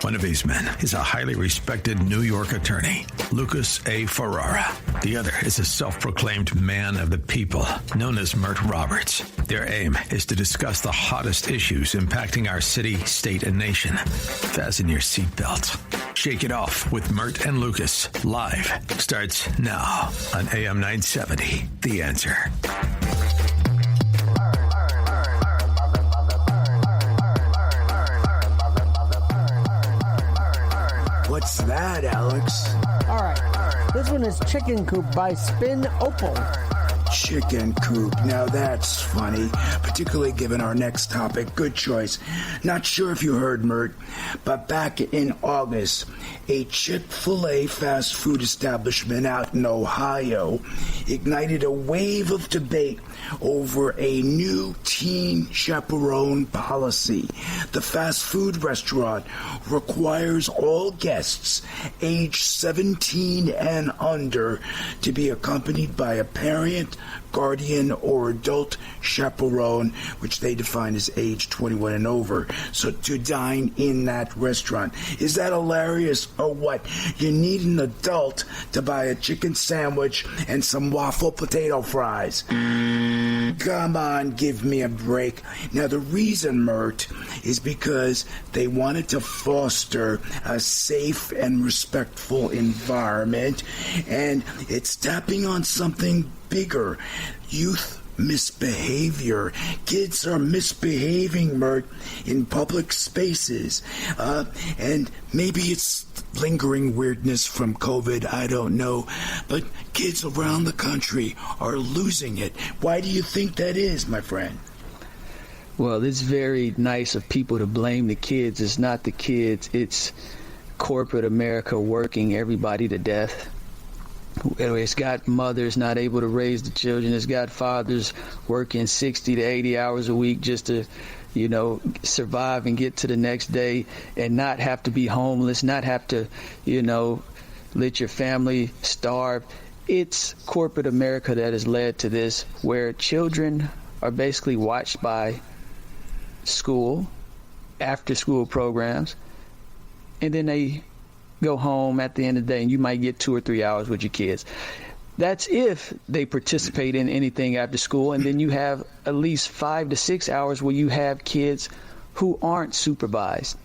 One of these men is a highly respected New York attorney, Lucas A. Ferrara. The other is a self-proclaimed man of the people, known as Mert Roberts. Their aim is to discuss the hottest issues impacting our city, state, and nation. Fasten your seatbelts. Shake It Off with Mert and Lucas, live, starts now on AM 970, The Answer. What's that, Alex? All right. This one is Chicken Coop by Spin Opal. Chicken Coop. Now that's funny, particularly given our next topic. Good choice. Not sure if you heard, Mert, but back in August, a Chick-fil-A fast food establishment out in Ohio ignited a wave of debate over a new teen chaperone policy. The fast food restaurant requires all guests age 17 and under to be accompanied by a parent, guardian, or adult chaperone, which they define as age 21 and over, so to dine in that restaurant. Is that hilarious or what? You need an adult to buy a chicken sandwich and some waffle potato fries. Come on, give me a break. Now, the reason, Mert, is because they wanted to foster a safe and respectful environment, and it's tapping on something bigger: youth misbehavior. Kids are misbehaving, Mert, in public spaces. And maybe it's lingering weirdness from COVID, I don't know. But kids around the country are losing it. Why do you think that is, my friend? Well, it's very nice of people to blame the kids. It's not the kids. It's corporate America working everybody to death. It's got mothers not able to raise the children. It's got fathers working 60 to 80 hours a week just to, survive and get to the next day and not have to be homeless, not have to, let your family starve. It's corporate America that has led to this, where children are basically watched by school, after school programs, and then they go home at the end of the day and you might get 2 or 3 hours with your kids. That's if they participate in anything after school, and then you have at least 5 to 6 hours where you have kids who aren't supervised.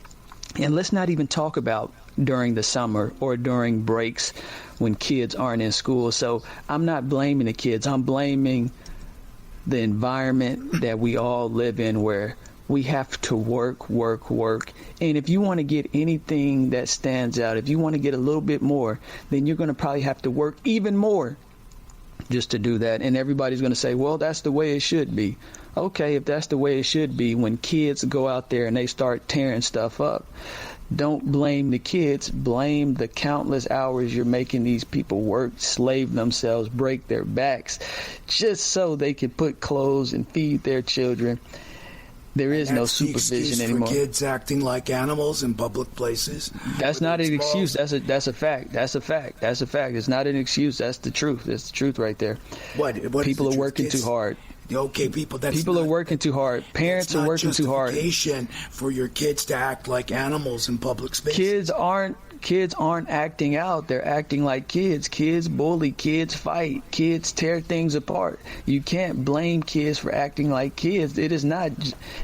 And let's not even talk about during the summer or during breaks when kids aren't in school. So I'm not blaming the kids. I'm blaming the environment that we all live in, where we have to work. And if you want to get anything that stands out, if you want to get a little bit more, then you're going to probably have to work even more just to do that. And everybody's going to say, well, that's the way it should be. Okay, if that's the way it should be, when kids go out there and they start tearing stuff up, don't blame the kids. Blame the countless hours you're making these people work, slave themselves, break their backs, just so they can put clothes and feed their children. There is no supervision anymore. For kids acting like animals in public places. That's not an excuse. That's a fact. That's a fact. It's not an excuse. That's the truth. That's the truth right there. What people are working too hard. Okay, people are working too hard. Parents are working too hard. Justification for your kids to act like animals in public spaces. Kids aren't acting out. They're acting like kids. Kids bully. Kids fight. Kids tear things apart. You can't blame kids for acting like kids. It is not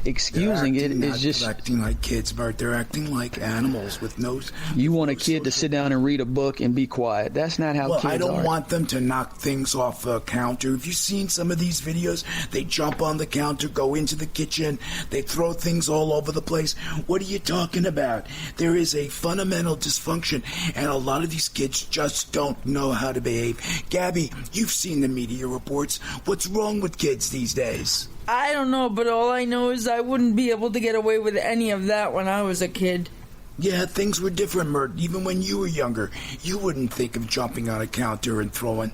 excusing it. It's just acting like kids, Bart. They're acting like animals with no. You want a kid to sit down and read a book and be quiet. That's not how kids are. I don't want them to knock things off a counter. Have you seen some of these videos? They jump on the counter, go into the kitchen, they throw things all over the place. What are you talking about? There is a fundamental dysfunction, and a lot of these kids just don't know how to behave. Gabby, you've seen the media reports. What's wrong with kids these days? I don't know, but all I know is I wouldn't be able to get away with any of that when I was a kid. Yeah, things were different, Mert. Even when you were younger, you wouldn't think of jumping on a counter and throwing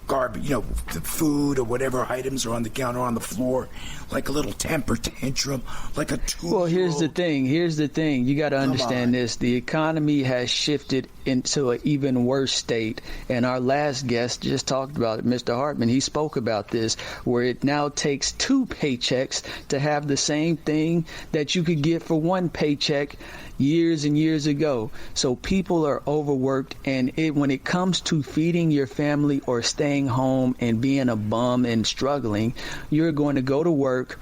garbage, the food or whatever items are on the counter on the floor, like a little temper tantrum, like a 2-year-old. Well, here's the thing. You got to understand this. The economy has shifted into an even worse state. And our last guest just talked about it, Mr. Hartman. He spoke about this, where it now takes 2 paychecks to have the same thing that you could get for 1 paycheck, years and years ago. So people are overworked, and when it comes to feeding your family or staying home and being a bum and struggling, you're going to go to work,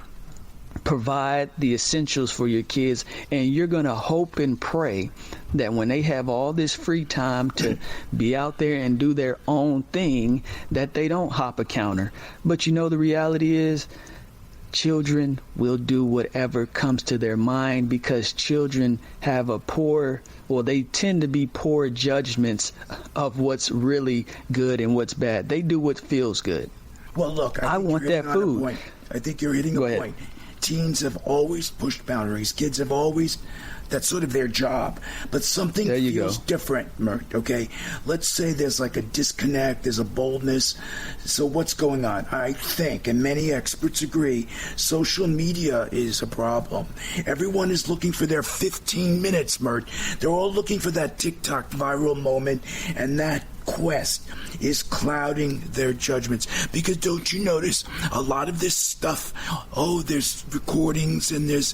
provide the essentials for your kids, and you're going to hope and pray that when they have all this free time to be out there and do their own thing, that they don't hop a counter. But you know, the reality is children will do whatever comes to their mind, because children have they tend to be poor judgments of what's really good and what's bad. They do what feels good. Well, look, I want that food. I think you're hitting a point. Teens have always pushed boundaries. Kids have always, that's sort of their job. But something feels different, Mert, okay? Let's say there's like a disconnect, there's a boldness. So what's going on? I think, and many experts agree, social media is a problem. Everyone is looking for their 15 minutes, Mert. They're all looking for that TikTok viral moment, and that quest is clouding their judgments. Because don't you notice a lot of this stuff, there's recordings and there's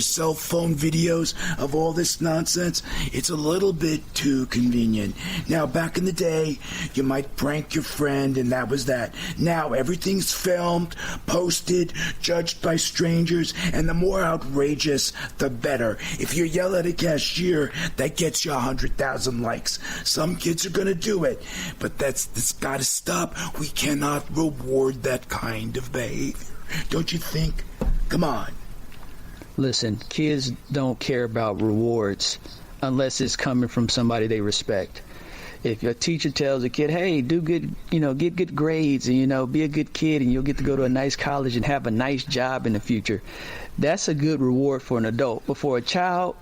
cell phone videos of all this nonsense. It's a little bit too convenient. Now, back in the day, you might prank your friend and that was that. Now everything's filmed, posted, judged by strangers, and the more outrageous, the better. If you yell at a cashier, that gets you 100,000 likes. Some kids are going to do it, but that's got to stop. We cannot reward that kind of behavior. Don't you think? Come on. Listen, kids don't care about rewards unless it's coming from somebody they respect. If your teacher tells a kid, hey, do good, get good grades and, be a good kid and you'll get to go to a nice college and have a nice job in the future, that's a good reward for an adult. But for a child,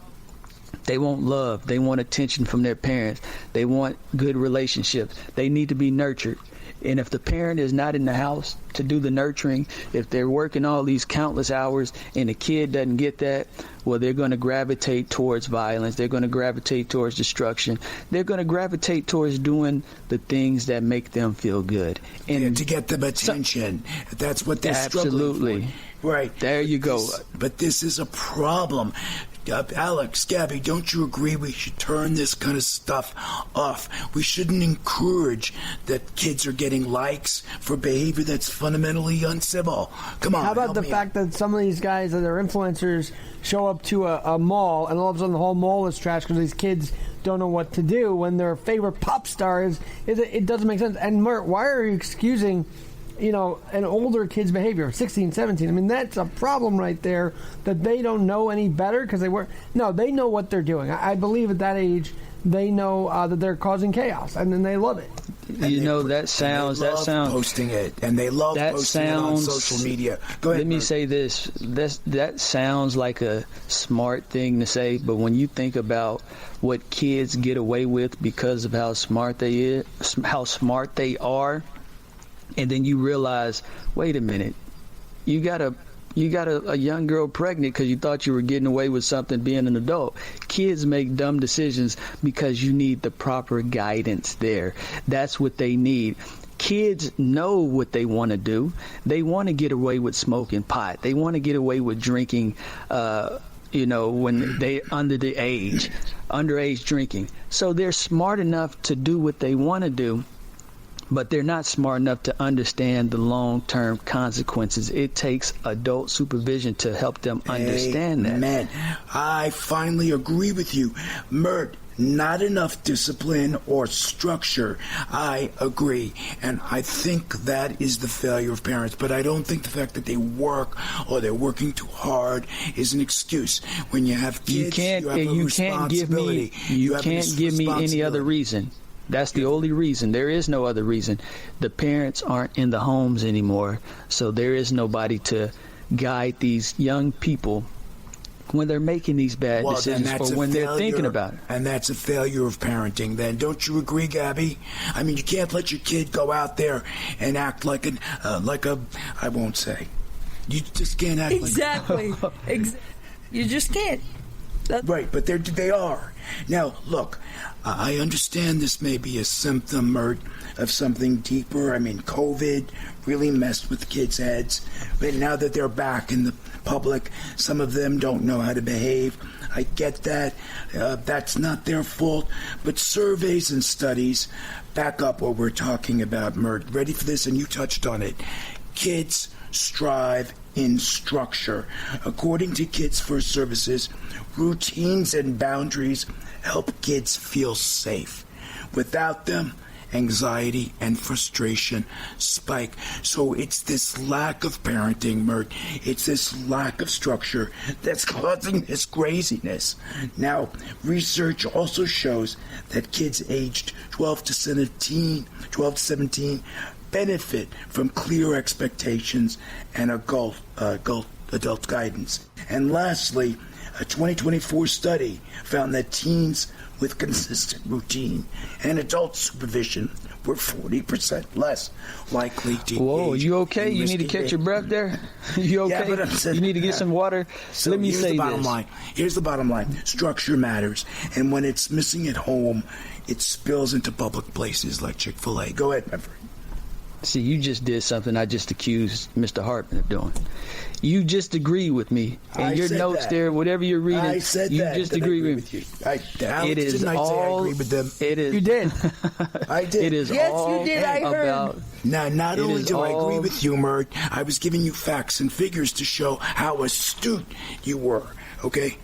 they want love. They want attention from their parents. They want good relationships. They need to be nurtured. And if the parent is not in the house to do the nurturing, if they're working all these countless hours and the kid doesn't get that, well, they're going to gravitate towards violence. They're going to gravitate towards destruction. They're going to gravitate towards doing the things that make them feel good. And to get them attention. That's what they're struggling for. Right. There you go. But this is a problem. Alex, Gabby, don't you agree we should turn this kind of stuff off? We shouldn't encourage that kids are getting likes for behavior that's fundamentally uncivil. Come on. How about the fact that some of these guys that are influencers show up to a mall and all of a sudden the whole mall is trash because these kids don't know what to do when their favorite pop star is it doesn't make sense. And Mert, why are you excusing an older kid's behavior, 16, 17. I mean, that's a problem right there, that they don't know any better because they know what they're doing. I believe at that age, they know that they're causing chaos, and then they love it. That sounds posting it, and they love posting it on social media. Go ahead. Let me say this. That sounds like a smart thing to say, but when you think about what kids get away with because of how smart they are, and then you realize, wait a minute, you got a young girl pregnant because you thought you were getting away with something being an adult. Kids make dumb decisions because you need the proper guidance there. That's what they need. Kids know what they want to do. They want to get away with smoking pot. They want to get away with drinking, when they underage drinking. So they're smart enough to do what they want to do, but they're not smart enough to understand the long-term consequences. It takes adult supervision to help them understand that. Man, I finally agree with you. Mert, not enough discipline or structure. I agree. And I think that is the failure of parents. But I don't think the fact that they work or they're working too hard is an excuse. When you have kids, you can't give me any other reason. That's the only reason. There is no other reason. The parents aren't in the homes anymore, so there is nobody to guide these young people when they're making these bad decisions or when they're thinking about it. And that's a failure of parenting then. Don't you agree, Gabby? I mean, you can't let your kid go out there and act like I won't say. You just can't act exactly. You just can't. Right, but they are. Now, look, I understand this may be a symptom, Mert, of something deeper. I mean, COVID really messed with kids' heads. But now that they're back in the public, some of them don't know how to behave. I get that. That's not their fault. But surveys and studies back up what we're talking about, Mert. Ready for this? And you touched on it. Kids strive in structure. According to Kids First Services, routines and boundaries help kids feel safe. Without them, anxiety and frustration spike. So it's this lack of parenting, Mert. It's this lack of structure that's causing this craziness. Now, research also shows that kids aged 12 to 17 benefit from clear expectations and adult guidance. And lastly, a 2024 study found that teens with consistent routine and adult supervision were 40% less likely to Whoa, engage you okay? in You need to risky catch your breath there? You okay? Yeah, but I'm saying, you need to get some water? So Let me here's say the bottom this. line. Here's the bottom line. Structure matters. And when it's missing at home, it spills into public places like Chick-fil-A. Go ahead, my friend. See, you just did something I just accused Mr. Hartman of doing. You just agree with me. In your notes there, whatever you're reading, I said you that. just Did I agree with you. It is didn't I say I all. agree with them? It is. You did. I did. It is Yes, all you did. I heard. about. Now, not It only is do I agree all- with you, Mert, I was giving you facts and figures to show how astute you were. Okay?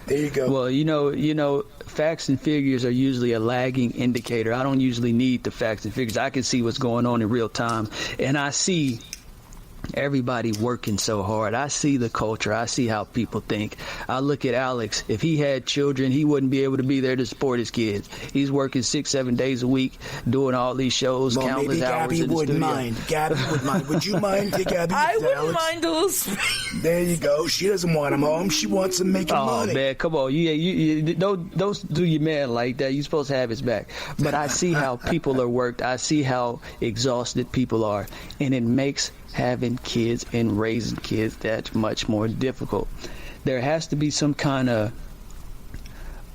There you go. Well, you know, facts and figures are usually a lagging indicator. I don't usually need the facts and figures. I can see what's going on in real time, and I see everybody working so hard. I see the culture. I see how people think. I look at Alex. If he had children, he wouldn't be able to be there to support his kids. He's working 6-7 days a week, doing all these shows, well, countless maybe hours Gabby in the wouldn't studio. mind. Gabby would mind. Would you mind, Gabby? I wouldn't Alex? mind a little space. There you go. She doesn't want him home. She wants him making Oh money. man, come on! You don't do your man like that. You're supposed to have his back. But I see how people are worked. I see how exhausted people are, and it makes having kids and raising kids that much more difficult. There has to be some kind of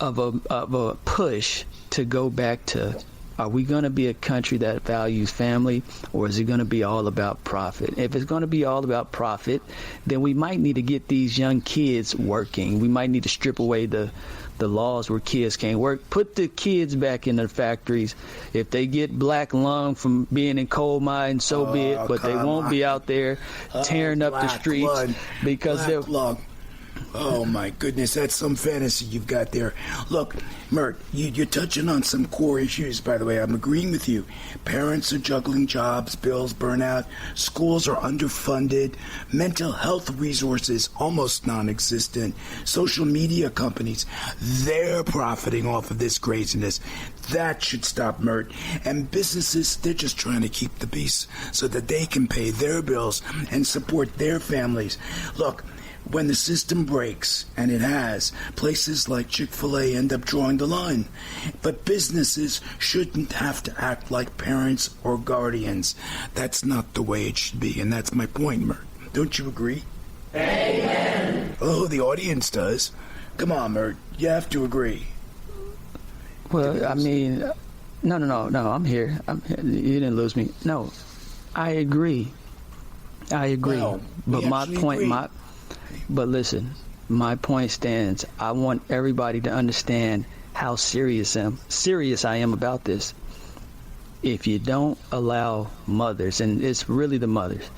a push to go back to, are we going to be a country that values family, or is it going to be all about profit? If it's going to be all about profit, then we might need to get these young kids working. We might need to strip away the laws where kids can't work. Put the kids back in the factories. If they get black lung from being in coal mines, so be it. But they won't be out there tearing up the streets because they're. Oh my goodness, that's some fantasy you've got there. Look, Mert, you're touching on some core issues, by the way. I'm agreeing with you. Parents are juggling jobs, bills, burnout, schools are underfunded, mental health resources almost non-existent, social media companies, they're profiting off of this craziness. That should stop, Mert. And businesses, they're just trying to keep the peace so that they can pay their bills and support their families. Look, when the system breaks, and it has, places like Chick-fil-A end up drawing the line. But businesses shouldn't have to act like parents or guardians. That's not the way it should be, and that's my point, Mert. Don't you agree? Amen. Oh, the audience does. Come on, Mert. You have to agree. Well, I mean, no, I'm here. You didn't lose me. No, I agree. Well, but we my actually point, agree. But listen, my point stands. I want everybody to understand how serious I am about this. If you don't allow mothers, and it's really the mothers,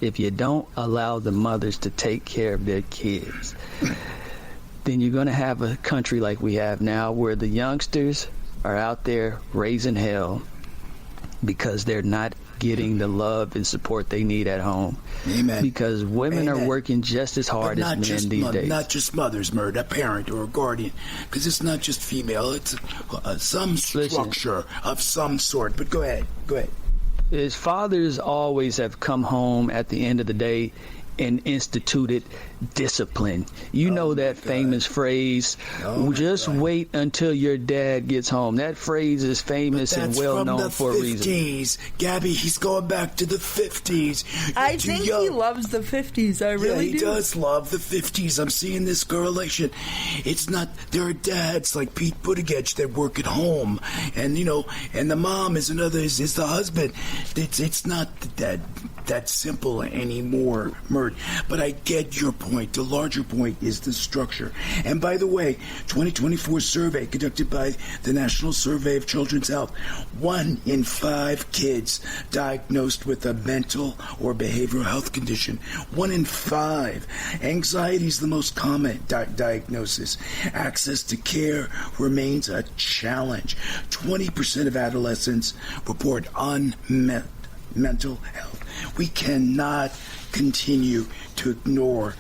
if you don't allow the mothers to take care of their kids, then you're going to have a country like we have now where the youngsters are out there raising hell because they're not getting the love and support they need at home. Amen. Because women Amen. are working just as hard as men these days. Not just mothers, Mert, a parent or a guardian. Because it's not just female. It's some structure of some sort. But go ahead. His fathers always have come home at the end of the day and instituted discipline. You know that famous phrase, just wait until your dad gets home. That phrase is famous and well known for a reason. 50s. Gabby, he's going back to the 50s. I think he loves the 50s. I really he do. does love the 50s. I'm seeing this correlation. It's not, there are dads like Pete Buttigieg that work at home. And, and the mom is the husband. It's not the dad. that simple anymore, Mert. But I get your point. The larger point is the structure. And by the way, 2024 survey conducted by the National Survey of Children's Health, 1 in 5 kids diagnosed with a mental or behavioral health condition. 1 in 5. Anxiety is the most common diagnosis. Access to care remains a challenge. 20% of adolescents report unmet mental health. We cannot continue to ignore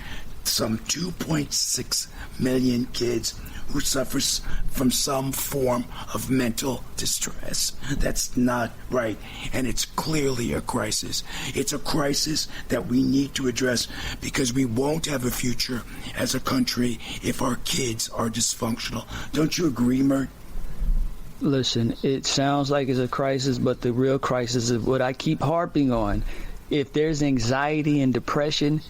some 2.6 million kids who suffers from some form of mental distress. That's not right, and it's clearly a crisis. It's a crisis that we need to address because we won't have a future as a country if our kids are dysfunctional. Don't you agree, Mert? Listen, it sounds like it's a crisis, but the real crisis is what I keep harping on. If there's anxiety and depression,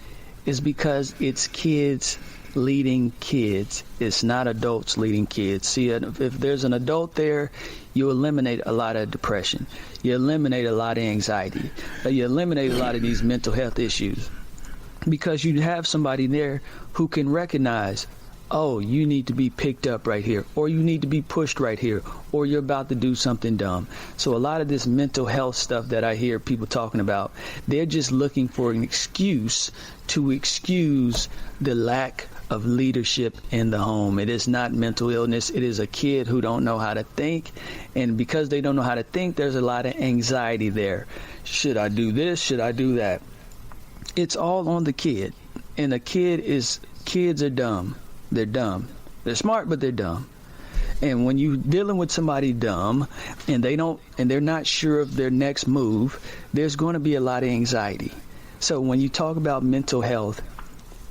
it's because it's kids leading kids. It's not adults leading kids. See, if there's an adult there, you eliminate a lot of depression. You eliminate a lot of anxiety. You eliminate a lot of these mental health issues because you have somebody there who can recognize, oh, you need to be picked up right here, or you need to be pushed right here, or you're about to do something dumb. So a lot of this mental health stuff that I hear people talking about, they're just looking for an excuse to excuse the lack of leadership in the home. It is not mental illness. It is a kid who don't know how to think. And because they don't know how to think, there's a lot of anxiety there. Should I do this? Should I do that? It's all on the kid. And kids are dumb. They're dumb. They're smart, but they're dumb. And when you're dealing with somebody dumb and they're not sure of their next move, there's going to be a lot of anxiety. So when you talk about mental health,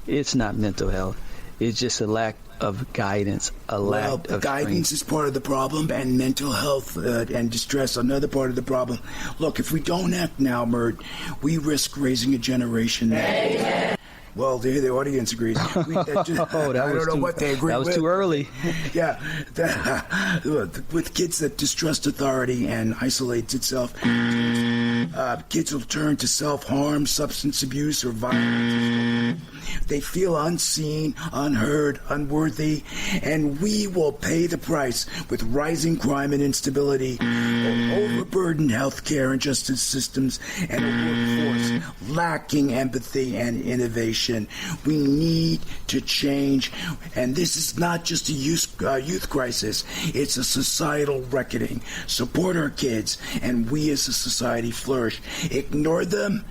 it's not mental health. It's just a lack of guidance, lack of guidance is part of the problem, and mental health and distress another part of the problem. Look, if we don't act now, Mert, we risk raising a generation that... Well, the audience agrees. I don't know what they agree with. That was too early. Yeah. With kids that distrust authority and isolates itself, kids will turn to self-harm, substance abuse, or violence. They feel unseen, unheard, unworthy, and we will pay the price with rising crime and instability, overburdened healthcare and justice systems, and a workforce lacking empathy and innovation. We need to change, and this is not just a youth crisis. It's a societal reckoning. Support our kids, and we as a society flourish. Ignore them,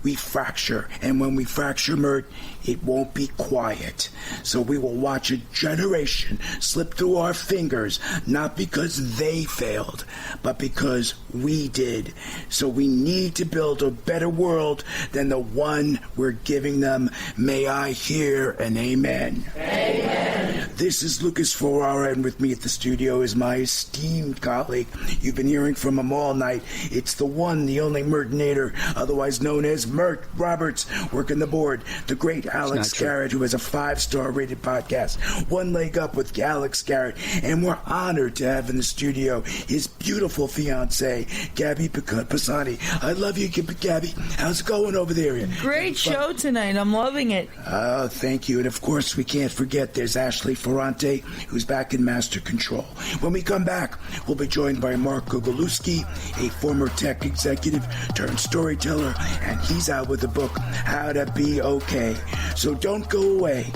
we fracture. And when we fracture, Mert, it won't be quiet. So we will watch a generation slip through our fingers, not because they failed, but because we did. So we need to build a better world than the one we're giving them. May I hear an amen? Amen. This is Lucas Ferrara, and with me at the studio is my esteemed colleague. You've been hearing from him all night. It's the one, the only Mertinator, otherwise known as Mert Roberts, working the board. The great Alex Garrett, who has a 5-star rated podcast, One Leg Up with Alex Garrett. And we're honored to have in the studio his beautiful fiancée, Gabby Pisani. I love you, Gabby. How's it going over there? Great show tonight. I'm loving it. Oh, thank you. And of course, we can't forget there's Ashley Ferrante, who's back in master control. When we come back, we'll be joined by Mark Gogolewski, a former tech executive turned storyteller, and he's out with the book, How to Be Okay. So don't go away.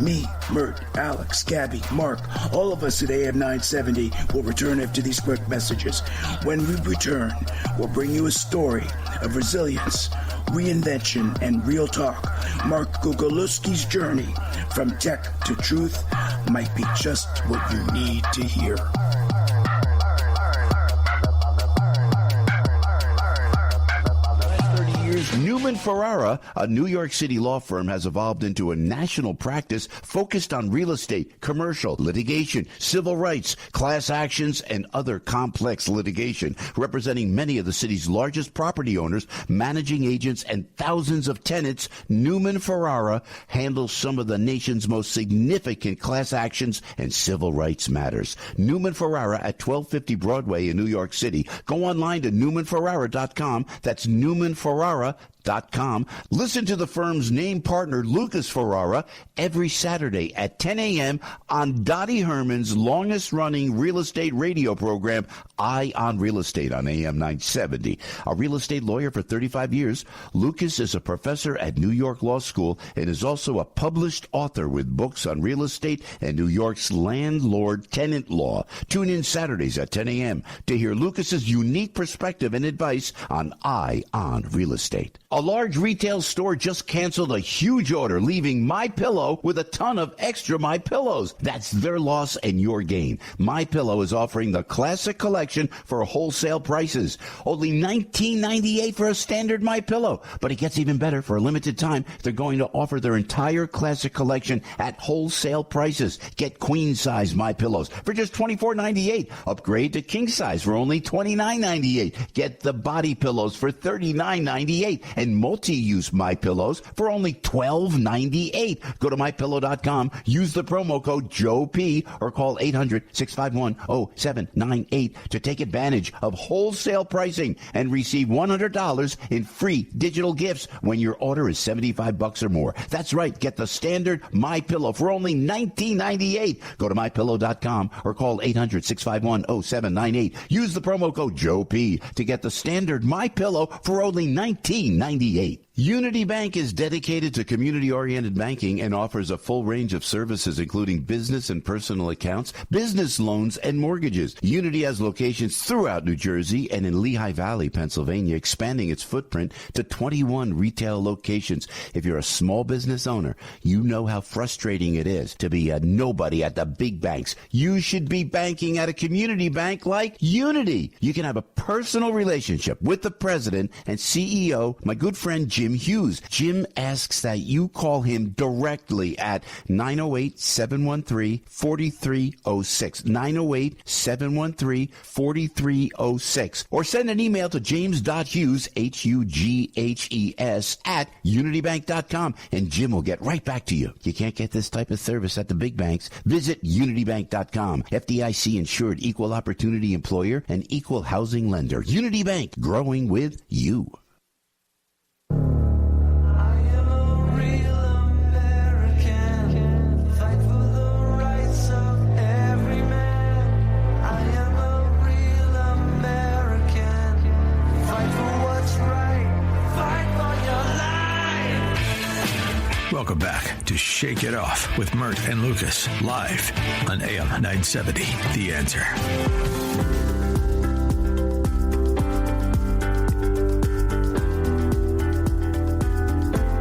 Me, Mert, Alex, Gabby, Mark, all of us at AM 970 will return after these quick messages. When we return, we'll bring you a story of resilience, reinvention, and real talk. Mark Gogolewski's journey from tech to truth might be just what you need to hear. Newman Ferrara, a New York City law firm, has evolved into a national practice focused on real estate, commercial, litigation, civil rights, class actions, and other complex litigation, representing many of the city's largest property owners, managing agents, and thousands of tenants. Newman Ferrara handles some of the nation's most significant class actions and civil rights matters. Newman Ferrara at 1250 Broadway in New York City. Go online to newmanferrara.com. That's newmanferrara.com. mypillow.com. Listen to the firm's name partner, Lucas Ferrara, every Saturday at 10 a.m. on Dottie Herman's longest-running real estate radio program, Eye on Real Estate on AM 970. A real estate lawyer for 35 years, Lucas is a professor at New York Law School and is also a published author with books on real estate and New York's landlord-tenant law. Tune in Saturdays at 10 a.m. to hear Lucas's unique perspective and advice on Eye on Real Estate. A large retail store just canceled a huge order, leaving MyPillow with a ton of extra MyPillows. That's their loss and your gain. MyPillow is offering the classic collection for wholesale prices. Only $19.98 for a standard MyPillow. But it gets even better. For a limited time, they're going to offer their entire classic collection at wholesale prices. Get queen-size MyPillows for just $24.98. Upgrade to king-size for only $29.98. Get the body pillows for $39.98. And multi-use MyPillows for only $12.98. Go to MyPillow.com, use the promo code JOEP, or call 800-651-0798 to take advantage of wholesale pricing and receive $100 in free digital gifts when your order is $75 or more. That's right. Get the standard MyPillow for only $19.98. Go to MyPillow.com or call 800-651-0798. Use the promo code JOEP to get the standard MyPillow for only $19.98. Unity Bank is dedicated to community-oriented banking and offers a full range of services, including business and personal accounts, business loans, and mortgages. Unity has locations throughout New Jersey and in Lehigh Valley, Pennsylvania, expanding its footprint to 21 retail locations. If you're a small business owner, you know how frustrating it is to be a nobody at the big banks. You should be banking at a community bank like Unity. You can have a personal relationship with the president and CEO, my good friend Jim Hughes. Jim asks that you call him directly at 908-713-4306, 908-713-4306, or send an email to james.hughes, Hughes, at unitybank.com, and Jim will get right back to you. You can't get this type of service at the big banks. Visit unitybank.com. FDIC insured, equal opportunity employer, and equal housing lender. Unity Bank, growing with you. Welcome back to Shake It Off with Mert and Lucas, live on AM 970, The Answer.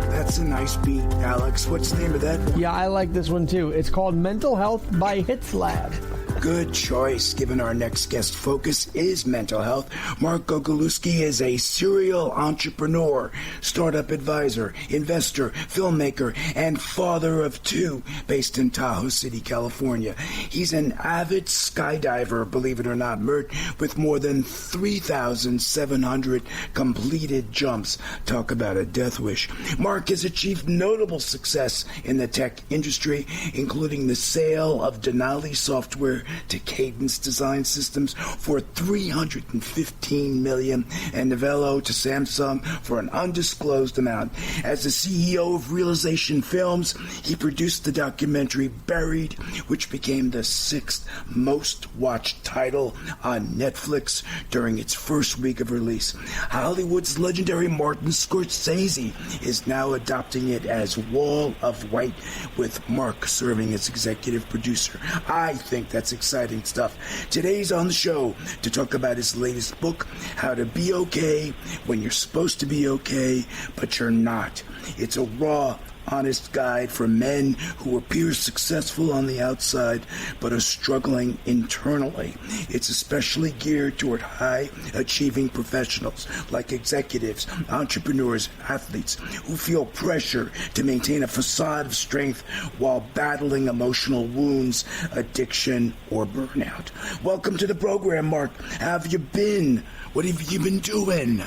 That's a nice beat, Alex. What's the name of that one? Yeah, I like this one too. It's called Mental Health by Hits Lab. Good choice, given our next guest focus is mental health. Mark Gogolewski is a serial entrepreneur, startup advisor, investor, filmmaker, and father of two, based in Tahoe City, California. He's an avid skydiver, believe it or not, Mert, with more than 3,700 completed jumps. Talk about a death wish. Mark has achieved notable success in the tech industry, including the sale of Denali software to Cadence Design Systems for $315 million and Novello to Samsung for an undisclosed amount. As the CEO of Realization Films, he produced the documentary Buried, which became the 6th most watched title on Netflix during its first week of release. Hollywood's legendary Martin Scorsese is now adopting it as Wall of White, with Mark serving as executive producer. I think that's exciting stuff. Today's on the show to talk about his latest book, How to Be Okay When You're Supposed to Be Okay, But You're Not. It's a raw, honest guide for men who appear successful on the outside but are struggling internally. It's especially geared toward high-achieving professionals like executives, entrepreneurs, athletes who feel pressure to maintain a facade of strength while battling emotional wounds, addiction, or burnout. Welcome to the program, Mark. How have you been? What have you been doing?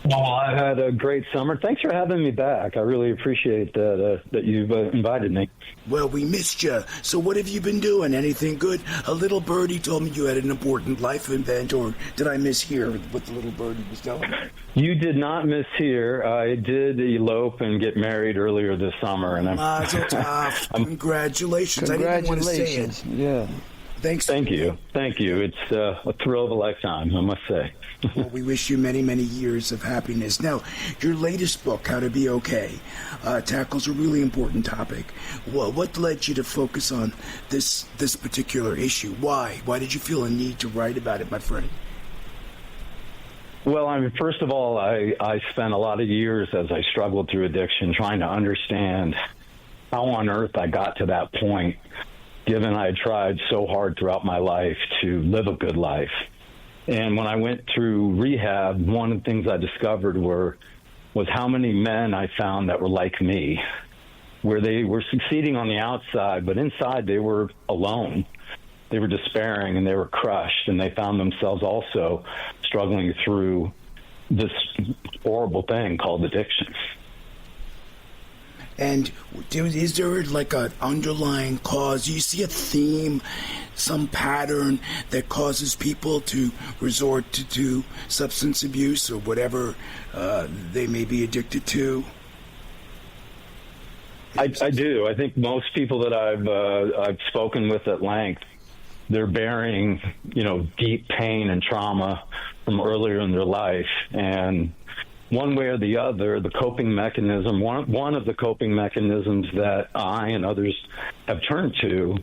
Well, I had a great summer. Thanks for having me back. I really appreciate that you've invited me. Well, we missed you. So what have you been doing? Anything good? A little birdie told me you had an important life event, or did I mishear what the little birdie was telling me? You did not miss here. I did elope and get married earlier this summer, and Mazel tov. Congratulations. I didn't want to say it. Yeah. Thanks. Thank you. It's a thrill of a lifetime, I must say. Well, we wish you many, many years of happiness. Now, your latest book, How to Be Okay, tackles a really important topic. Well, what led you to focus on this particular issue? Why? Why did you feel a need to write about it, my friend? Well, I mean, first of all, I spent a lot of years as I struggled through addiction trying to understand how on earth I got to that point, given I had tried so hard throughout my life to live a good life. And when I went through rehab, one of the things I discovered was how many men I found that were like me, where they were succeeding on the outside, but inside they were alone. They were despairing and they were crushed, and they found themselves also struggling through this horrible thing called addiction. And is there like an underlying cause? Do you see a theme, some pattern that causes people to resort to substance abuse or whatever they may be addicted to? I do. I think most people that I've spoken with at length, they're bearing, deep pain and trauma from earlier in their life, and one way or the other, the coping mechanism, one of the coping mechanisms that I and others have turned to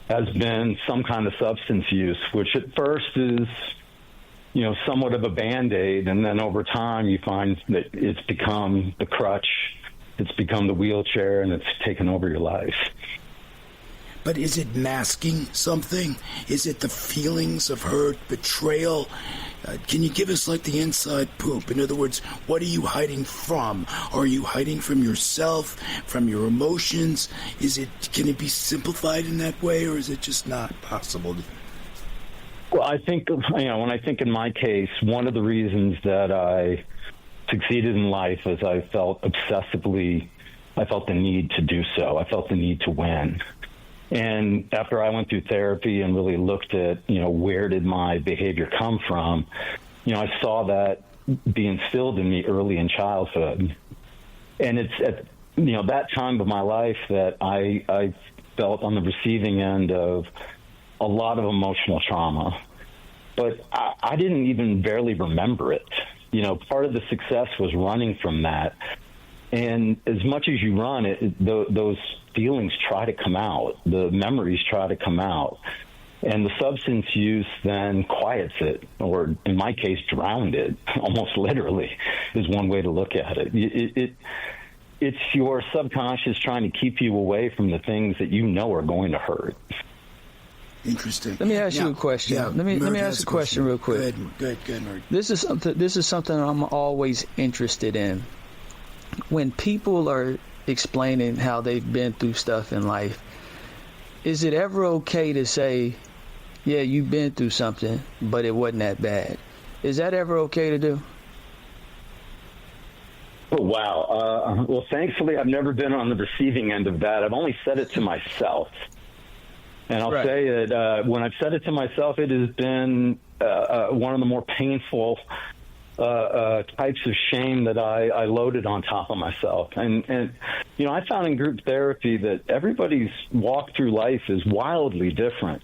has been some kind of substance use, which at first is, somewhat of a Band-Aid, and then over time you find that it's become the crutch, it's become the wheelchair, and it's taken over your life. But is it masking something? Is it the feelings of hurt, betrayal? Can you give us like the inside poop? In other words, what are you hiding from? Are you hiding from yourself, from your emotions? Can it be simplified in that way, or is it just not possible? Well, I think, when I think in my case, one of the reasons that I succeeded in life is I felt the need to do so. I felt the need to win. And after I went through therapy and really looked at, where did my behavior come from, I saw that be instilled in me early in childhood. And it's at, that time of my life that I felt on the receiving end of a lot of emotional trauma. But I didn't even barely remember it. Part of the success was running from that. And as much as you run those feelings try to come out, the memories try to come out, and the substance use then quiets it, or in my case, drowned it, almost literally, is one way to look at it. It's your subconscious trying to keep you away from the things that are going to hurt. Interesting. Let me ask you a question. Yeah, let me ask a question real quick. Good, Murd. This is something I'm always interested in. When people are explaining how they've been through stuff in life, is it ever okay to say, yeah, you've been through something, but it wasn't that bad? Is that ever okay to do? Oh, wow. Well, thankfully, I've never been on the receiving end of that. I've only said it to myself. And I'll say that when I've said it to myself, it has been one of the more painful types of shame that I loaded on top of myself. And I found in group therapy that everybody's walk through life is wildly different.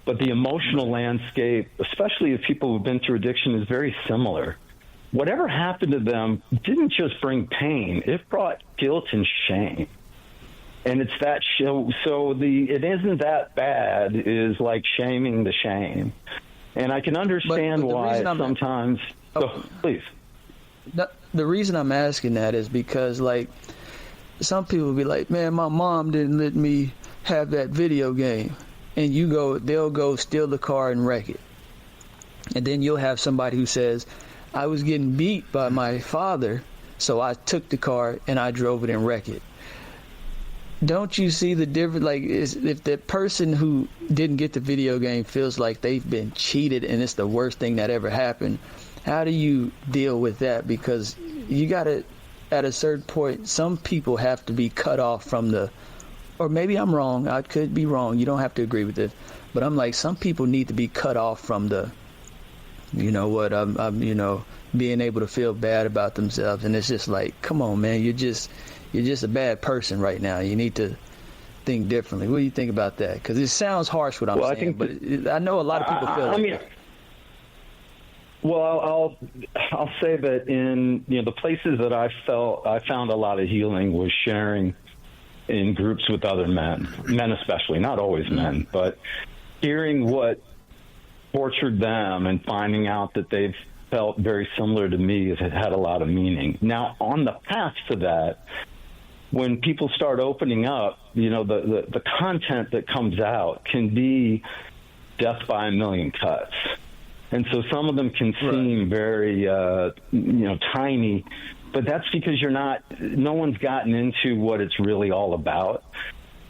But the emotional landscape, especially if people who've been through addiction, is very similar. Whatever happened to them didn't just bring pain, it brought guilt and shame. And it's that it isn't that bad is like shaming the shame. And I can understand why sometimes... please. The reason I'm asking that is because, some people will be like, man, my mom didn't let me have that video game. And they'll go steal the car and wreck it. And then you'll have somebody who says, I was getting beat by my father, so I took the car and I drove it and wrecked it. Don't you see the difference? If the person who didn't get the video game feels like they've been cheated and it's the worst thing that ever happened, How do you deal with that? Because you got to, at a certain point, some people have to be cut off from the, or maybe I'm wrong. I could be wrong. You don't have to agree with it. But I'm like, some people need to be cut off from the, you know what, I'm you know, being able to feel bad about themselves. And it's just like, come on, man, you're just a bad person right now. You need to think differently. What do you think about that? Because it sounds harsh what I'm saying, but I know a lot of people feel like that. Well, I'll say that in the places that I found a lot of healing was sharing in groups with other men especially, not always men, but hearing what tortured them and finding out that they've felt very similar to me has had a lot of meaning. Now, on the path to that, when people start opening up, the content that comes out can be death by a million cuts. And so some of them can seem very, tiny, but that's because no one's gotten into what it's really all about.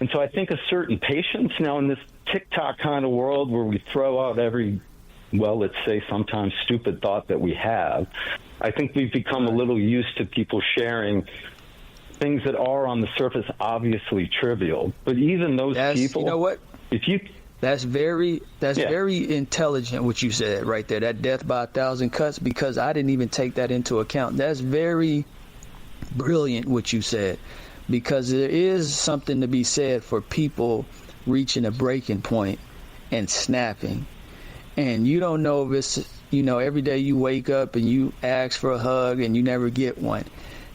And so I think a certain patience now in this TikTok kind of world where we throw out every, let's say sometimes stupid thought that we have, I think we've become a little used to people sharing things that are on the surface obviously trivial. But even those people, you know what? That's very Yeah. intelligent what you said right there, that death by 1,000 cuts, because I didn't even take that into account. That's very brilliant what you said, because there is something to be said for people reaching a breaking point and snapping. And you don't know if it's, every day you wake up and you ask for a hug and you never get one.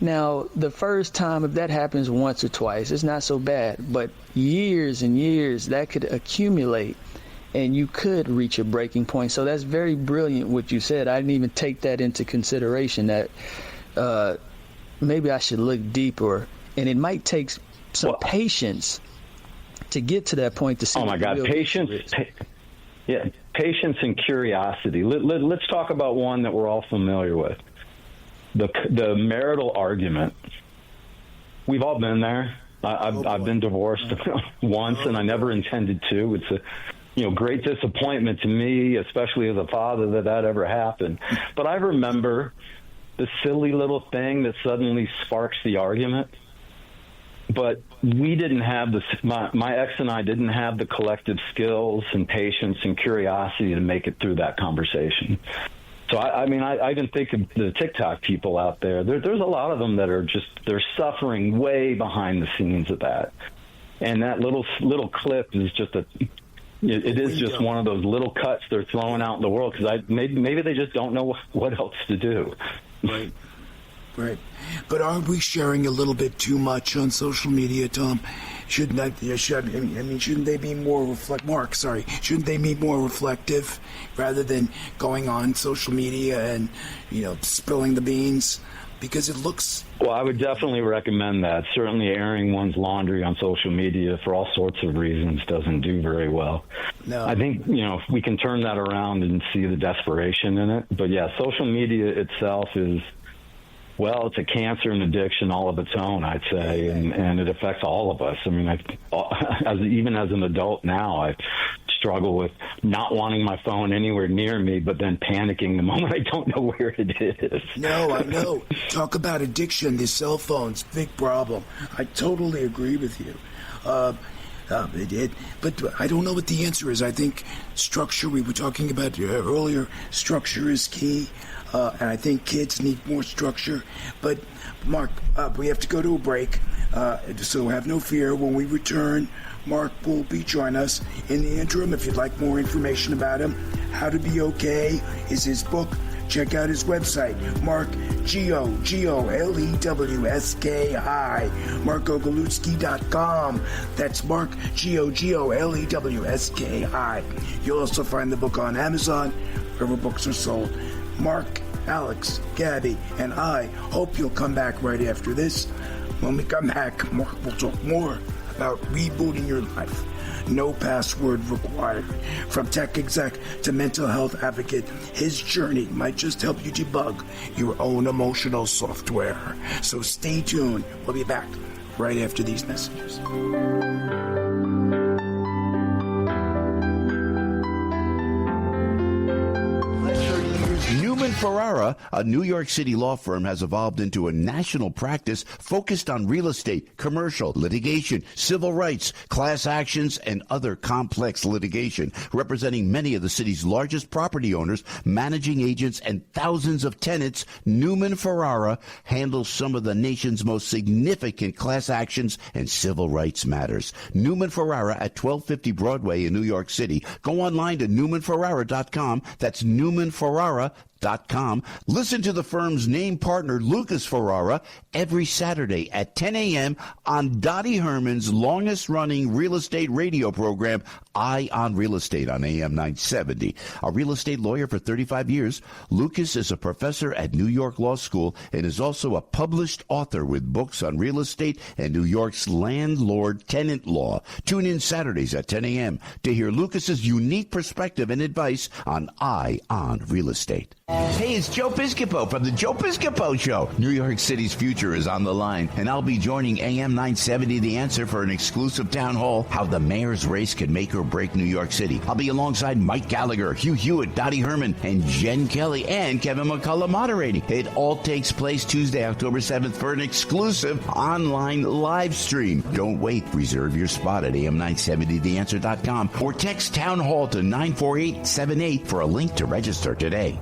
Now, the first time, if that happens once or twice, it's not so bad. But years and years, that could accumulate, and you could reach a breaking point. So that's very brilliant what you said. I didn't even take that into consideration, that maybe I should look deeper. And it might take some patience to get to that point to see. Oh, my God, patience. Patience and curiosity. Let's talk about one that we're all familiar with. The marital argument. We've all been there. I've been divorced once, and I never intended to. It's a great disappointment to me, especially as a father, that ever happened. But I remember the silly little thing that suddenly sparks the argument. But we didn't have my ex and I didn't have the collective skills and patience and curiosity to make it through that conversation. So, I even think of the TikTok people out there. There's a lot of them that are they're suffering way behind the scenes of that. And that little clip is just just one of those little cuts they're throwing out in the world, because maybe they just don't know what else to do. Right. But aren't we sharing a little bit too much on social media, Tom? Shouldn't they be more shouldn't they be more reflective rather than going on social media and, spilling the beans? Because it looks... Well, I would definitely recommend that. Certainly airing one's laundry on social media for all sorts of reasons doesn't do very well. No. I think, we can turn that around and see the desperation in it. But yeah, social media itself is... Well, it's a cancer and addiction all of its own, I'd say, and it affects all of us. I mean, even as an adult now, I struggle with not wanting my phone anywhere near me, but then panicking the moment I don't know where it is. No, I know. Talk about addiction. The cell phone's big problem. I totally agree with you. But I don't know what the answer is. I think structure, we were talking about earlier, structure is key. And I think kids need more structure. But, Mark, we have to go to a break. So have no fear. When we return, Mark will join us. In the interim, if you'd like more information about him, How to Be Okay is his book. Check out his website, Mark Gogolewski, markgogolewski.com. That's Mark Gogolewski. You'll also find the book on Amazon, wherever books are sold. Mark, Alex, Gabby, and I hope you'll come back right after this. When we come back, Mark will talk more about rebooting your life. No password required. From tech exec to mental health advocate, his journey might just help you debug your own emotional software. So stay tuned. We'll be back right after these messages. Ferrara, a New York City law firm, has evolved into a national practice focused on real estate, commercial, litigation, civil rights, class actions, and other complex litigation, representing many of the city's largest property owners, managing agents, and thousands of tenants. Newman Ferrara handles some of the nation's most significant class actions and civil rights matters. Newman Ferrara at 1250 Broadway in New York City. Go online to newmanferrara.com. That's newmanferrara.com. Listen to the firm's name partner, Lucas Ferrara, every Saturday at 10 a.m. on Dottie Herman's longest-running real estate radio program, Eye on Real Estate, on AM 970. A real estate lawyer for 35 years, Lucas is a professor at New York Law School and is also a published author with books on real estate and New York's landlord-tenant law. Tune in Saturdays at 10 a.m. to hear Lucas's unique perspective and advice on Eye on Real Estate. Hey, it's Joe Piscopo from the Joe Piscopo Show. New York City's future is on the line, and I'll be joining AM 970 The Answer for an exclusive town hall, How the Mayor's Race Can Make or Break New York City. I'll be alongside Mike Gallagher, Hugh Hewitt, Dottie Herman, and Jen Kelly, and Kevin McCullough moderating. It all takes place Tuesday, October 7th for an exclusive online live stream. Don't wait. Reserve your spot at am970theanswer.com or text Town Hall to 94878 for a link to register today.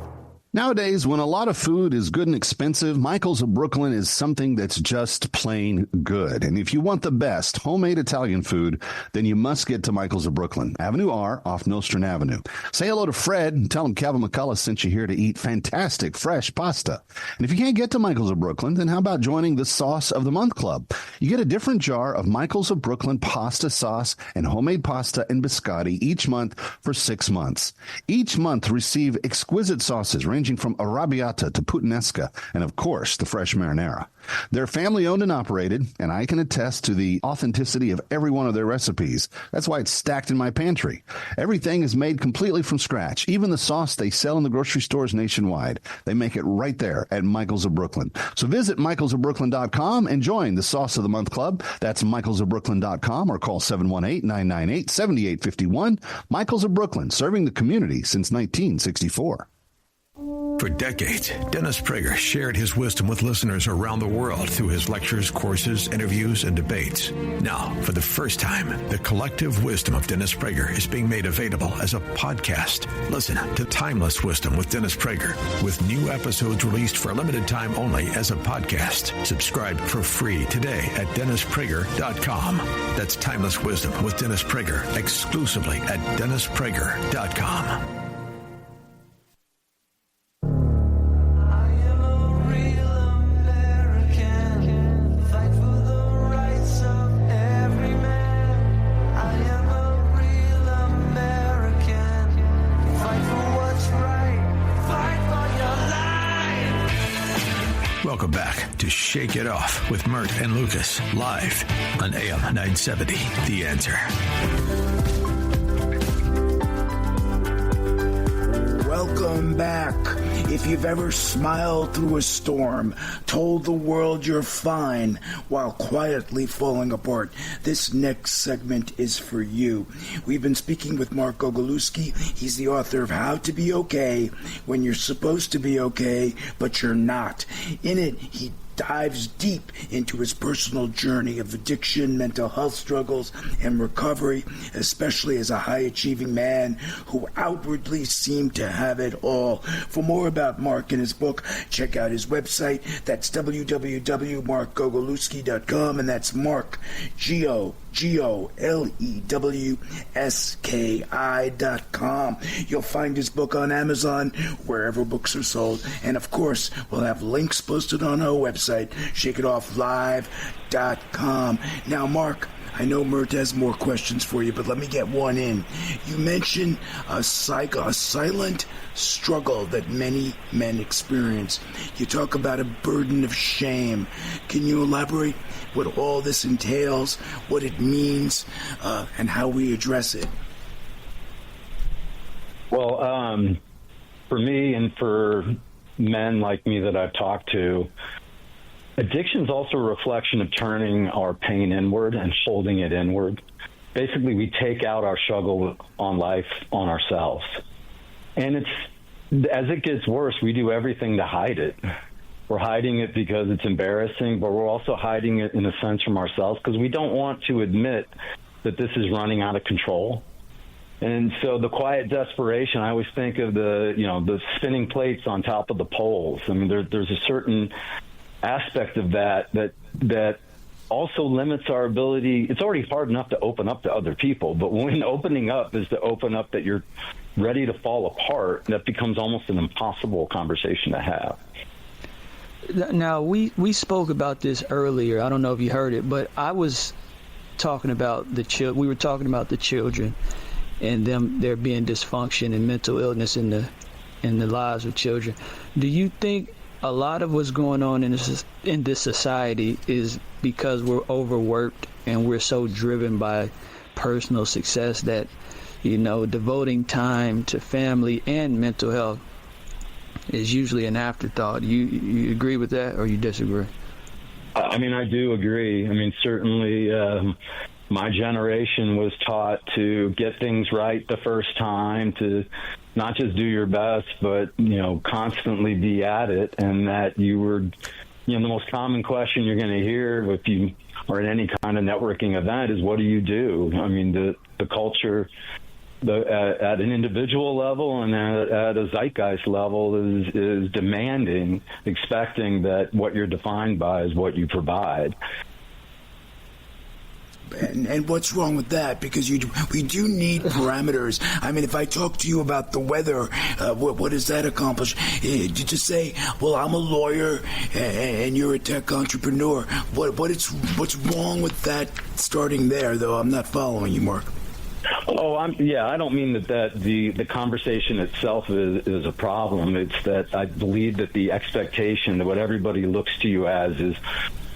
Nowadays, when a lot of food is good and expensive, Michael's of Brooklyn is something that's just plain good. And if you want the best homemade Italian food, then you must get to Michael's of Brooklyn, Avenue R off Nostrand Avenue. Say hello to Fred and tell him Kevin McCullough sent you here to eat fantastic fresh pasta. And if you can't get to Michael's of Brooklyn, then how about joining the Sauce of the Month Club? You get a different jar of Michael's of Brooklyn pasta sauce and homemade pasta and biscotti each month for 6 months. Each month receive exquisite sauces ranging from arrabbiata to puttanesca, and of course, the fresh marinara. They're family-owned and operated, and I can attest to the authenticity of every one of their recipes. That's why it's stacked in my pantry. Everything is made completely from scratch. Even the sauce they sell in the grocery stores nationwide. They make it right there at Michael's of Brooklyn. So visit michaelsofbrooklyn.com and join the Sauce of the Month Club. That's michaelsofbrooklyn.com or call 718-998-7851. Michael's of Brooklyn, serving the community since 1964. For decades, Dennis Prager shared his wisdom with listeners around the world through his lectures, courses, interviews, and debates. Now, for the first time, the collective wisdom of Dennis Prager is being made available as a podcast. Listen to Timeless Wisdom with Dennis Prager, with new episodes released for a limited time only as a podcast. Subscribe for free today at DennisPrager.com. That's Timeless Wisdom with Dennis Prager, exclusively at DennisPrager.com. Welcome back to Shake It Off with Mert and Lucas, live on AM 970, The Answer. Welcome back. If you've ever smiled through a storm, told the world you're fine while quietly falling apart, this next segment is for you. We've been speaking with Mark Gogolewski. He's the author of How to Be Okay When You're Supposed to Be Okay, But You're Not. In it, he dives deep into his personal journey of addiction, mental health struggles, and recovery, especially as a high-achieving man who outwardly seemed to have it all. For more about Mark and his book, check out his website. That's www.markgogolewski.com, and that's Mark, GOGOLEWSKI.com. You'll find his book on Amazon, wherever books are sold. And of course, we'll have links posted on our website, ShakeItOffLive.com. Now, Mark, I know Mert has more questions for you, but let me get one in. You mentioned a silent struggle that many men experience. You talk about a burden of shame. Can you elaborate what all this entails, what it means, and how we address it? Well, for me and for men like me that I've talked to, addiction is also a reflection of turning our pain inward and holding it inward. Basically, we take out our struggle on life on ourselves. And as it gets worse, we do everything to hide it. We're hiding it because it's embarrassing, but we're also hiding it in a sense from ourselves because we don't want to admit that this is running out of control. And so the quiet desperation, I always think of the spinning plates on top of the poles. I mean, there's a certain aspect of that also limits our ability. It's already hard enough to open up to other people, but when opening up is to open up that you're ready to fall apart, that becomes almost an impossible conversation to have. Now, we spoke about this earlier. I don't know if you heard it, but I was talking about we were talking about the children and there being dysfunction and mental illness in the lives of children. Do you think a lot of what's going on in this society is because we're overworked and we're so driven by personal success that, devoting time to family and mental health is usually an afterthought? You agree with that, or you disagree? I mean, I do agree. I mean, certainly my generation was taught to get things right the first time, to not just do your best, but, constantly be at it. And that you were, the most common question you're going to hear if you are at any kind of networking event is, what do you do? I mean, the culture at an individual level and at a zeitgeist level is demanding, expecting that what you're defined by is what you provide. And what's wrong with that? Because we do need parameters. I mean, if I talk to you about the weather, what does that accomplish? You just say, well, I'm a lawyer and you're a tech entrepreneur. What's wrong with that starting there, though? I'm not following you, Mark. Oh, I don't mean that the conversation itself is a problem. It's that I believe that the expectation that what everybody looks to you as is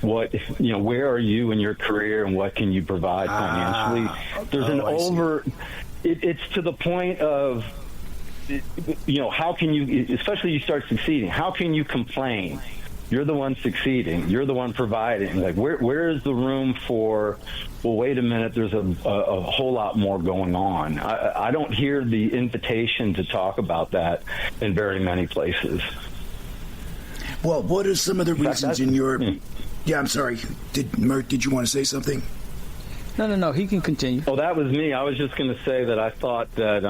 where are you in your career and what can you provide financially? There's it's to the point of, how can you, especially you start succeeding, how can you complain? You're the one succeeding. You're the one providing. Like, where is the room for, well, wait a minute, there's a whole lot more going on. I don't hear the invitation to talk about that in very many places. Well, what are some of the reasons in your... Yeah, I'm sorry. Mert, did you want to say something? No, he can continue. Oh, that was me. I was just going to say that I thought that,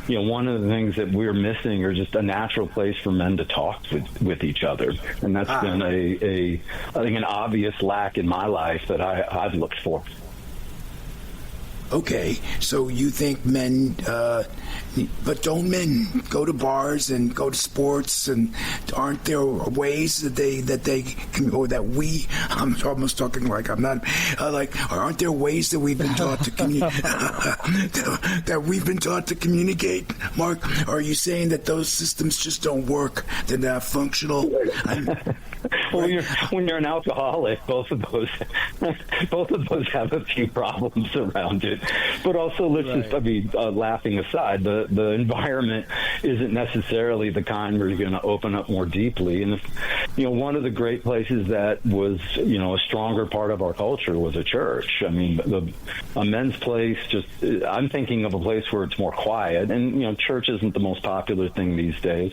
one of the things that we're missing are just a natural place for men to talk with each other. And that's been I think, an obvious lack in my life that I've looked for. Okay, so you think men, but don't men go to bars and go to sports, and aren't there ways that they can, or that we? I'm almost talking like I'm not aren't there ways that we've been taught to that we've been taught to communicate? Mark, are you saying that those systems just don't work? They're not functional? Well, when you're an alcoholic, both of those have a few problems around it. But also, laughing aside, the environment isn't necessarily the kind where you're going to open up more deeply. And one of the great places that was a stronger part of our culture was a church. I mean, a men's place. I'm thinking of a place where it's more quiet, and church isn't the most popular thing these days.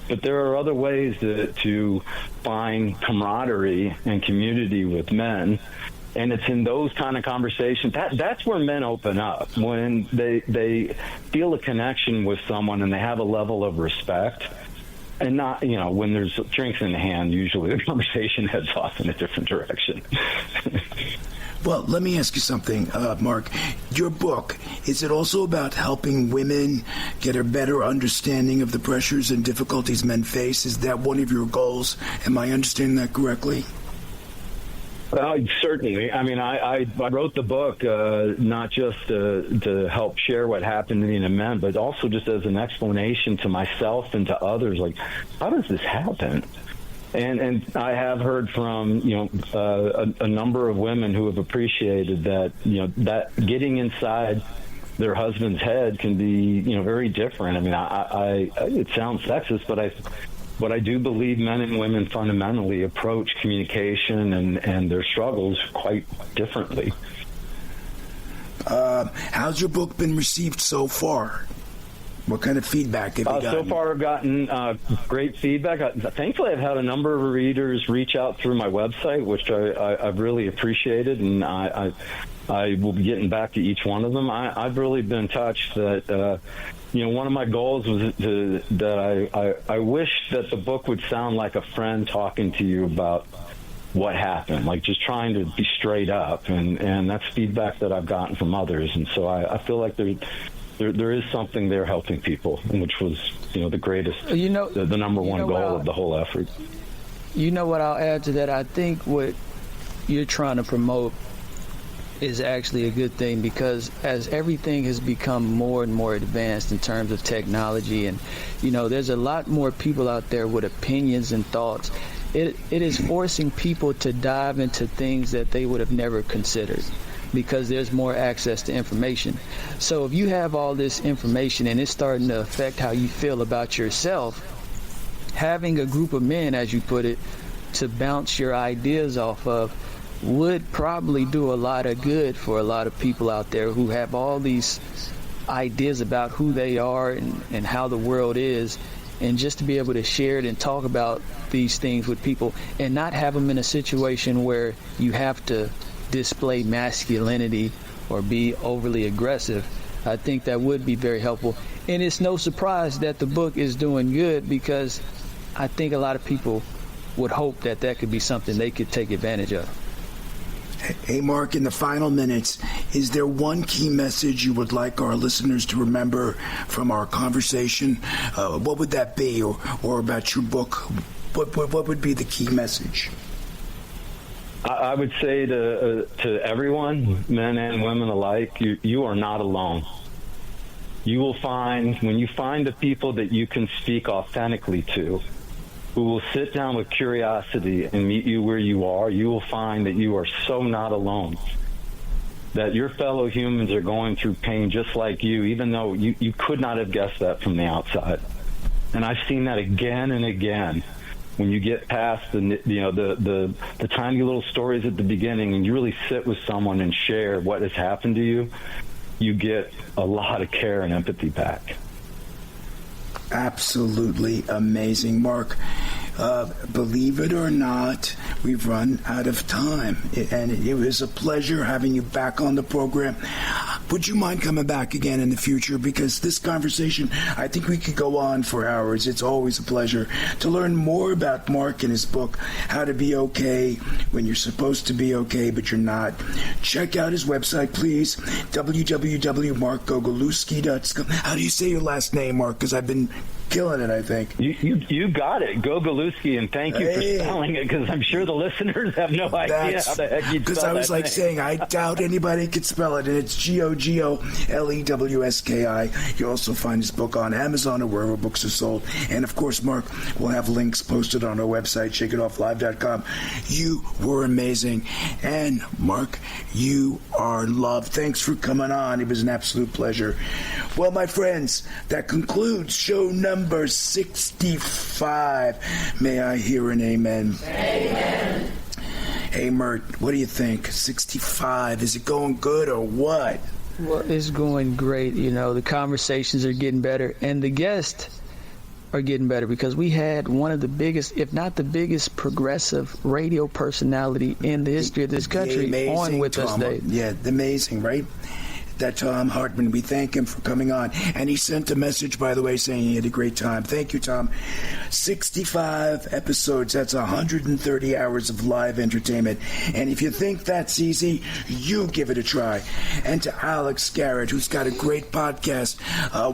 But there are other ways to find camaraderie and community with men. And it's in those kind of conversations that's where men open up, when they feel a connection with someone and they have a level of respect, and not when there's drinks in the hand. Usually the conversation heads off in a different direction. Well, let me ask you something, Mark. Your book, is it also about helping women get a better understanding of the pressures and difficulties men face? Is that one of your goals? Am I understanding that correctly? Certainly. I mean, I wrote the book not just to help share what happened to me and men, but also just as an explanation to myself and to others, like, how does this happen? And I have heard from a number of women who have appreciated that that getting inside their husband's head can be very different. I mean, I it sounds sexist, but I do believe men and women fundamentally approach communication and their struggles quite differently. How's your book been received so far? What kind of feedback have you gotten? So far, I've gotten great feedback. Thankfully, I've had a number of readers reach out through my website, which I've really appreciated, and I will be getting back to each one of them. I've really been touched that, one of my goals was that I wish that the book would sound like a friend talking to you about what happened, like just trying to be straight up, and that's feedback that I've gotten from others, and so I feel like there is something there helping people, which was, the greatest, the number one goal of the whole effort. You know what I'll add to that? I think what you're trying to promote is actually a good thing, because as everything has become more and more advanced in terms of technology, and, there's a lot more people out there with opinions and thoughts, it is forcing people to dive into things that they would have never considered, because there's more access to information. So if you have all this information and it's starting to affect how you feel about yourself, having a group of men, as you put it, to bounce your ideas off of would probably do a lot of good for a lot of people out there who have all these ideas about who they are and how the world is, and just to be able to share it and talk about these things with people and not have them in a situation where you have to display masculinity or be overly aggressive. I think that would be very helpful. And it's no surprise that the book is doing good, because I think a lot of people would hope that could be something they could take advantage of. Hey, Mark, in the final minutes, is there one key message you would like our listeners to remember from our conversation? What would that be, or about your book? What would be the key message? I would say to everyone, men and women alike, you are not alone. You will find, when you find the people that you can speak authentically to, who will sit down with curiosity and meet you where you are, you will find that you are so not alone. That your fellow humans are going through pain just like you, even though you could not have guessed that from the outside. And I've seen that again and again. When you get past the tiny little stories at the beginning, and you really sit with someone and share what has happened to you, you get a lot of care and empathy back. Absolutely amazing, Mark. Believe it or not, we've run out of time, and it was a pleasure having you back on the program. Would you mind coming back again in the future? Because this conversation, I think we could go on for hours. It's always a pleasure to learn more about Mark and his book, How to Be Okay When You're Supposed to Be Okay, But You're Not. Check out his website, please, www.markgogolewski.com. How do you say your last name, Mark? Because I've been killing it, I think. You got it, Gogolewski, and thank you for spelling it, because I'm sure the listeners have no idea how the heck you'd spell that. Because I was saying, I doubt anybody could spell it, and it's Gogolewski. You'll also find his book on Amazon or wherever books are sold. And of course, Mark, we'll have links posted on our website, shakeitofflive.com. You were amazing. And Mark, you are loved. Thanks for coming on. It was an absolute pleasure. Well, my friends, that concludes show number 65. May I hear an amen? Amen. Hey, Mert, what do you think? 65. Is it going good or what? Well, it's going great. The conversations are getting better, and the guests are getting better, because we had one of the biggest, if not the biggest, progressive radio personality in the history of this country on with us today. Yeah, amazing, right? That Tom Hartman, we thank him for coming on. And he sent a message, by the way, saying he had a great time. Thank you, Tom. 65 episodes, that's 130 hours of live entertainment. And if you think that's easy, you give it a try. And to Alex Garrett, who's got a great podcast,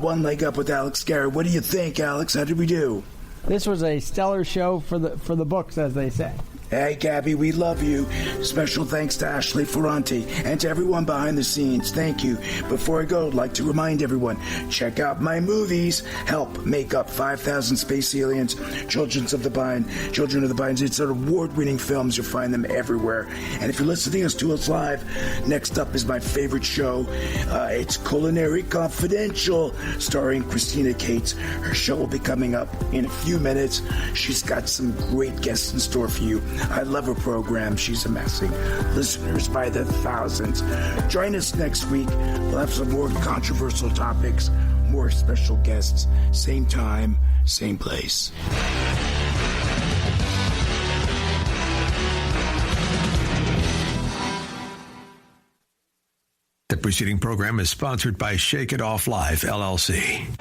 One Leg Up with Alex Garrett. What do you think, Alex? How did we do? This was a stellar show for the books, as they say. Hey, Gabby, we love you. Special thanks to Ashley Ferranti and to everyone behind the scenes. Thank you. Before I go, I'd like to remind everyone, check out my movies. Help Make Up 5,000 Space Aliens, Children of the Vine. It's an award-winning films. You'll find them everywhere. And if you're listening to us live, next up is my favorite show. It's Culinary Confidential, starring Christina Cates. Her show will be coming up in a few minutes. She's got some great guests in store for you. I love her program. She's amassing listeners by the thousands. Join us next week. We'll have some more controversial topics, More special guests, same time, same place. The preceding program is sponsored by Shake It Off Live, LLC.